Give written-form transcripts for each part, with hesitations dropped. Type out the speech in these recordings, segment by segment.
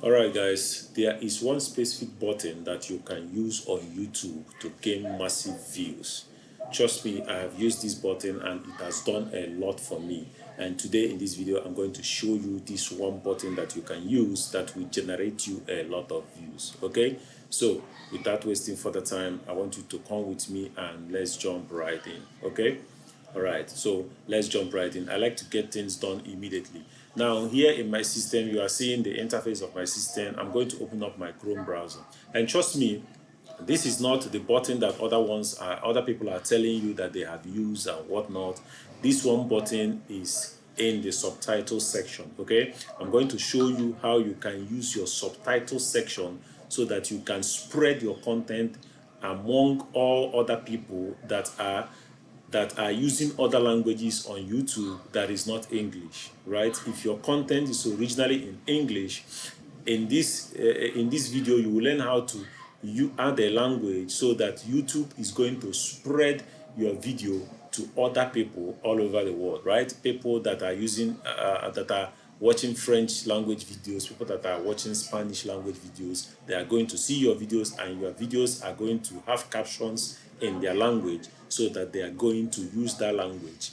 Alright guys, there is one specific button that you can use on YouTube to gain massive views. Trust me, I have used this button and it has done a lot for me. And today in this video, I'm going to show you this one button that you can use that will generate you a lot of views. Okay, so without wasting further time, I want you to come with me and let's jump right in. Okay. All right, so let's jump right in. I like to get things done immediately. Now, here in my system, you are seeing the interface of my system. I'm going to open up my Chrome browser. And trust me, this is not the button that other people are telling you that they have used and whatnot. This one button is in the subtitle section. Okay, I'm going to show you how you can use your subtitle section so that you can spread your content among all other people that are using other languages on YouTube that is not English, right? If your content is originally in English, in this video you will learn how to add a language so that YouTube is going to spread your video to other people all over the world, right? People that are watching French language videos, people that are watching Spanish language videos, they are going to see your videos, and your videos are going to have captions in their language so that they are going to use that language.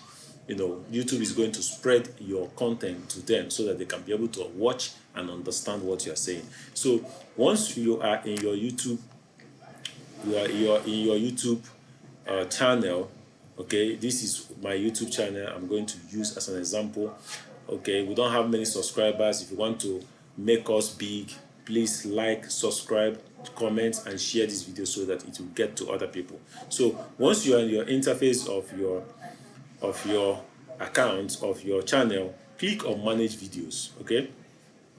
YouTube is going to spread your content to them so that they can be able to watch and understand what you're saying. So once you are in your YouTube, channel. Okay, this is my YouTube channel I'm going to use as an example. Okay, we don't have many subscribers. If you want to make us big, please like, subscribe, comment and share this video so that it will get to other people. So once you are in your interface of your account of your channel, click on manage videos. Okay,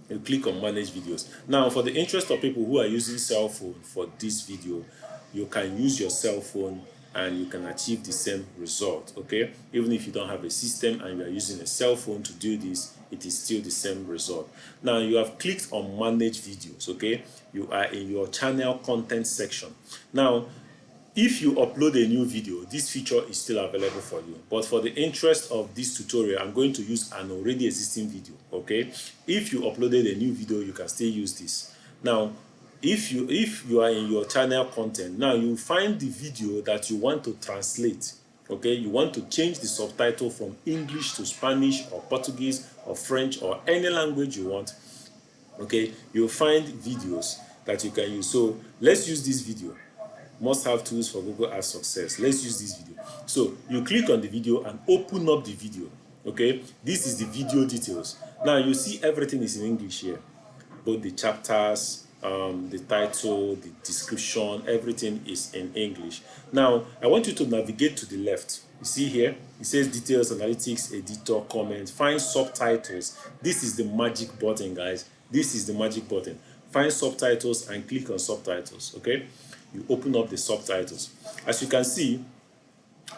you click on manage videos. Now, for the interest of people who are using cell phone for this video, you can use your cell phone and you can achieve the same result. Okay, even if you don't have a system and you are using a cell phone to do this, it is still the same result. Now you have clicked on manage videos. Okay, you are in your channel content section. Now, if you upload a new video, this feature is still available for you. But for the interest of this tutorial, I'm going to use an already existing video. Okay, if you uploaded a new video, you can still use this. Now, if you are in your channel content, now you find the video that you want to translate. Okay, you want to change the subtitle from English to Spanish or Portuguese or French or any language you want. Okay, you'll find videos that you can use. So let's use this video. Must have tools for Google Ads success. Let's use this video. So you click on the video and open up the video. Okay, this is the video details. Now you see everything is in English here, both the chapters, the title, the description, everything is in English. Now I want you to navigate to the left. You see here it says details, analytics, editor, comment, find subtitles. This is the magic button, guys. This is the magic button. Find subtitles and click on subtitles. Okay, you open up the subtitles. As you can see,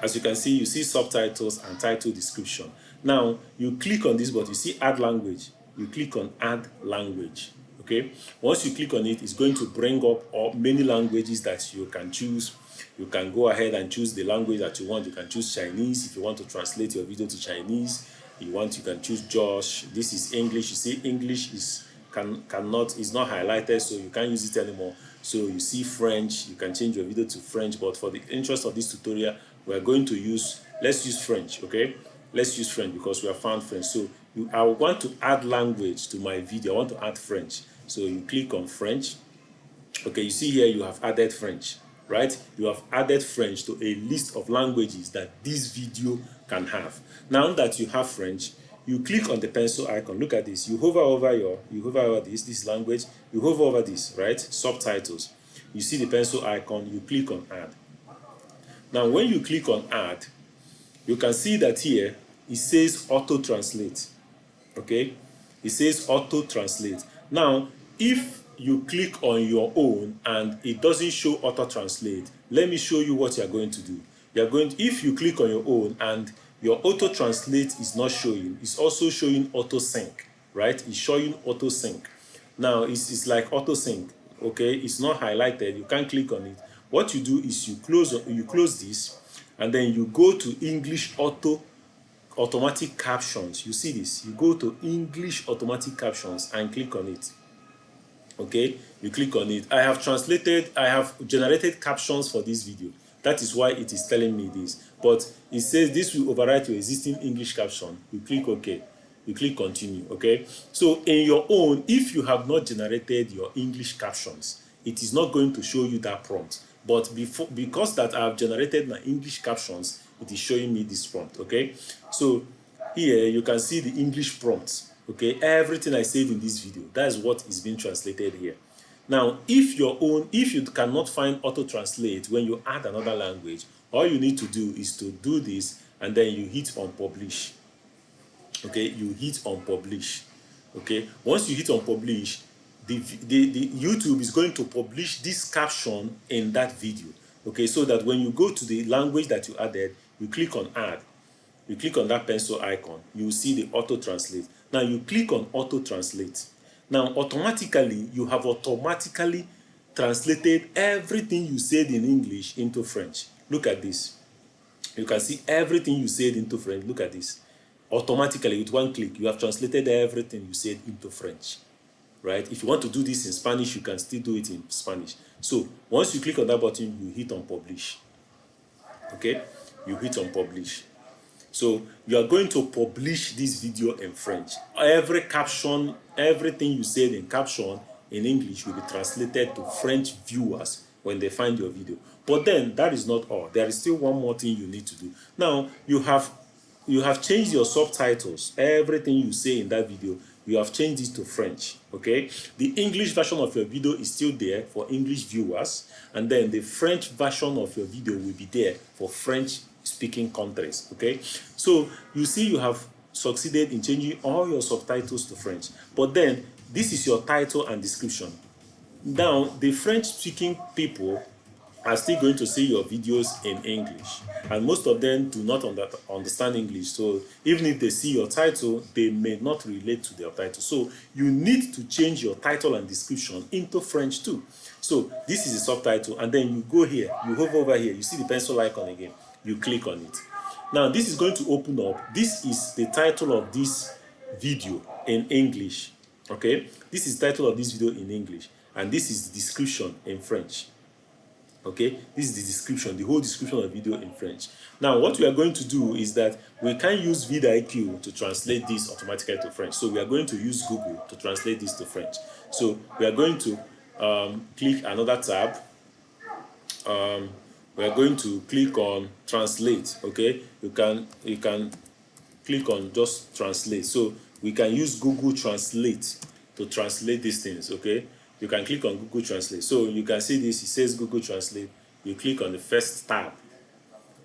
you see subtitles and title description. Now you click on this button, you see add language. You click on add language. Okay, once you click on it, it's going to bring up many languages that you can choose. You can go ahead and choose the language that you want. You can choose Chinese if you want to translate your video to Chinese. You can choose Josh. This is English. You see English is not highlighted, so you can't use it anymore. So you see French, you can change your video to French, but for the interest of this tutorial, let's use French. Okay, let's use French because we have found French. So I want to add language to my video. I want to add French, so you click on French. Okay, you see here you have added French, right? You have added French to a list of languages that this video can have. Now that you have French, you click on the pencil icon. Look at this. You hover over this language. You hover over this, right? Subtitles. You see the pencil icon. You click on add. Now, when you click on add, you can see that here it says auto translate. Okay, it says auto translate. Now, if you click on your own and it doesn't show auto translate, let me show you what you are going to do. If you click on your own and your auto translate is not showing, it's also showing auto sync, right? It's showing auto sync. Now it's like auto sync. Okay, it's not highlighted, you can't click on it. What you do is you close this and then you go to English automatic captions. You see this, you go to English automatic captions and click on it. Okay, you click on it. I have generated captions for this video. That is why it is telling me this. But it says this will overwrite your existing English caption. You click OK. You click continue. Okay, so in your own, if you have not generated your English captions, it is not going to show you that prompt. But because that I have generated my English captions, it is showing me this prompt. Okay, so here you can see the English prompts. Okay, everything I said in this video, that is what is being translated here. Now, if you cannot find auto translate when you add another language, all you need to do is to do this, and then you hit on publish. Okay, you hit on publish. Okay, once you hit on publish, the YouTube is going to publish this caption in that video. Okay, so that when you go to the language that you added, you click on add. You click on that pencil icon, you will see the auto translate. Now you click on auto translate. Now automatically, you have automatically translated everything you said in English into French. Look at this. You can see everything you said into French. Look at this. Automatically, with one click, you have translated everything you said into French. Right? If you want to do this in Spanish, you can still do it in Spanish. So once you click on that button, you hit on publish. Okay? You hit on publish. So you are going to publish this video in French. Every caption, everything you said in caption in English will be translated to French viewers when they find your video. But then that is not all. There is still one more thing you need to do. Now you have changed your subtitles. Everything you say in that video, you have changed it to French. Okay, the English version of your video is still there for English viewers, and then the French version of your video will be there for French speaking countries. Okay, so you see you have succeeded in changing all your subtitles to French, but then this is your title and description. Now the French speaking people are still going to see your videos in English, and most of them do not understand English. So even if they see your title, they may not relate to their title. So you need to change your title and description into French too. So this is the subtitle, and then you go here, you hover over here, you see the pencil icon again, you click on it. Now this is going to open up. This is the title of this video in English. Okay, this is the title of this video in English, and this is the description in French. Okay, this is the description, the whole description of the video in French. Now what we are going to do is that we can use vidIQ to translate this automatically to French. So we are going to use Google to translate this to French. So we are going to click another tab. We are going to click on translate. Okay, you can click on just translate. So we can use Google Translate to translate these things. Okay, you can click on Google Translate. So you can see this, it says Google Translate. You click on the first tab.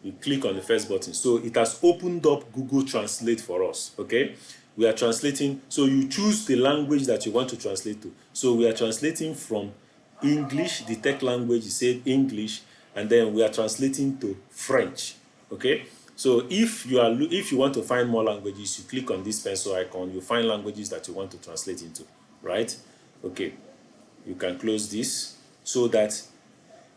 You click on the first button. So it has opened up Google Translate for us. Okay, we are translating. So you choose the language that you want to translate to. So we are translating from English, the tech language, you said English, and then we are translating to French. Okay, so if you want to find more languages, you click on this pencil icon, you find languages that you want to translate into, right? Okay, you can close this, so that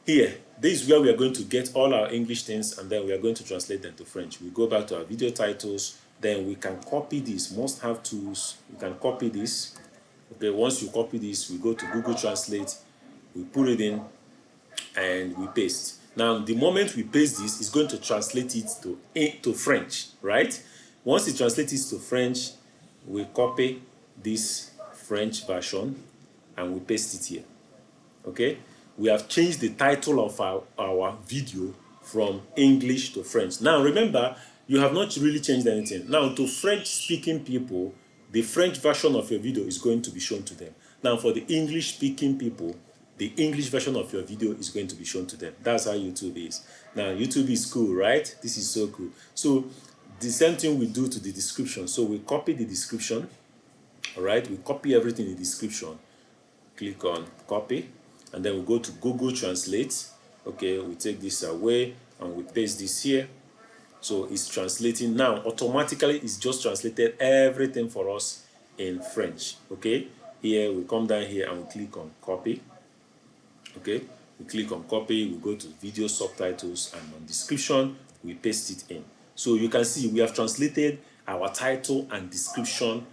here, this is where we are going to get all our English things, and then we are going to translate them to French. We go back to our video titles, then we can copy this, must have tools. You can copy this. Okay, once you copy this, we go to Google Translate, we put it in, and we paste. Now the moment we paste this, it's going to translate it to French, right? Once it translates it to French, we copy this French version and we paste it here. Okay, we have changed the title of our video from English to French. Now remember, you have not really changed anything. Now to French speaking people, the French version of your video is going to be shown to them. Now for the English speaking people, the English version of your video is going to be shown to them. That's how YouTube is. Now YouTube is cool, right? This is so cool. So the same thing we do to the description. So we copy the description. All right, we copy everything in the description. Click on copy, and then we go to Google Translate. Okay, we take this away and we paste this here. So it's translating now. Automatically, it's just translated everything for us in French. Okay, here we come down here and we click on copy. Okay, we click on copy, we go to video subtitles, and on description, we paste it in. So you can see we have translated our title and description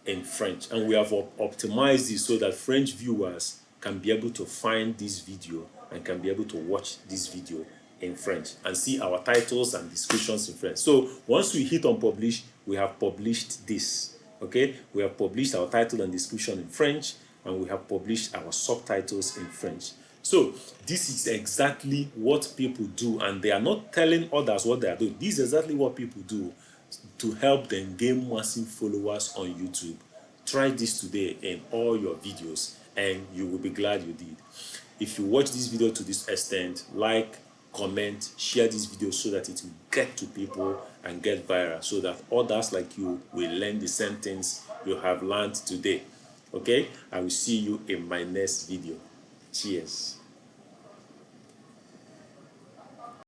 in French, and we have optimized this so that French viewers can be able to find this video and can be able to watch this video in French and see our titles and descriptions in French. So once we hit on publish, we have published this. Okay, we have published our title and description in French, and we have published our subtitles in French. So this is exactly what people do, and they are not telling others what they are doing. This is exactly what people do to help them gain massive followers on YouTube. Try this today in all your videos and you will be glad you did. If you watch this video to this extent, like, comment, share this video so that it will get to people and get viral, so that others like you will learn the same things you have learned today. Okay, I will see you in my next video. Cheers.